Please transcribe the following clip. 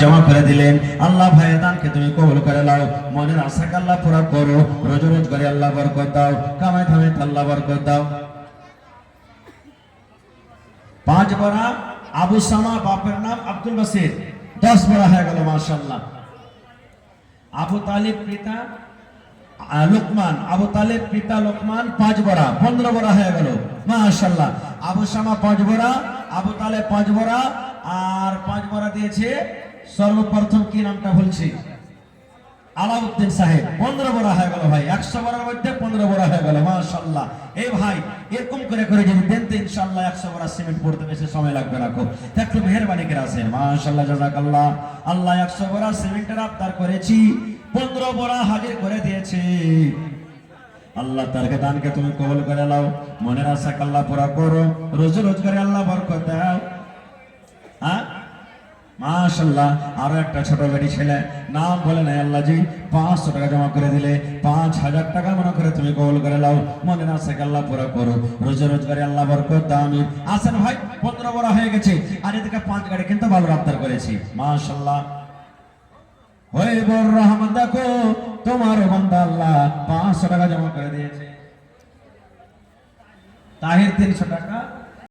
জমা করে দিলেন। আল্লাহ ভাইয়ের দানকে তুমি কবুল করে নাও, মনের আশাকে আল্লাহ পুরা করো, রোজগারে আল্লাহ বরকত দাও, কামাই ধামে আল্লাহ বরকত দাও। 5 বড়া আবু সামা, বাপের নাম আব্দুল বাসির, 10 বড়া হয়ে গেল মাশাআল্লাহ। আবু তালিব পিতা লোকমান, আবু তালিব পিতা লোকমান 5 বড়া, 15 বড়া হয়ে গেল মাশাআল্লাহ। আবু সামা 5 বড়া, আবু তালেব 5 বড়া, আর 5 বড়া দিয়েছে সর্বপ্রথম কি নামটা বলছি, আলাউদ্দিন সাহেব, 15 বড়া হয়ে গেল ভাই। 100 বড়ার মধ্যে 15 বড়া হয়ে গেল মাশাআল্লাহ। এই ভাই এরকম করে করে যদি দেন তো ইনশাআল্লাহ 100 বড়া সিমেন্ট পড়তে বেশি সময় লাগবে না। খুব একটু মেহেরবানি করে আসেন মাশাআল্লাহ, জাযাকাল্লাহ। আল্লাহ 100 বড়া সিমেন্টের আবদার করেছি, 15 বড়া হাজির করে দিয়েছে। আল্লাহ তার দানকে তুমি কবুল করে নাও, মনের আশাকে আল্লাহ পুরা করো, রোজগারে আল্লাহ বরকত দাও। হ্যাঁ মাশাআল্লাহ। আরো একটা ছোট বেটি ছেলে, নাম বলে নাই আল্লাহ জি, 500 টাকা জমা করে দিলে, 5000 টাকা মনে করে তুমি কবুল করে নাও, মনের আশাকে আল্লাহ পুরা করো, রোজগারে আল্লাহ বরকত দাও। আমিন। আসেন ভাই, 15 বড় হয়ে গেছে, আর এদিকে 5 গাড়ি কিন্তু ভালো আবদার করেছি মাশাআল্লাহ। ওই বড় রহমান দেখো, তোমার বান্দা আল্লাহ 500 টাকা জমা করে দিয়েছে। তাহির 300 টাকা,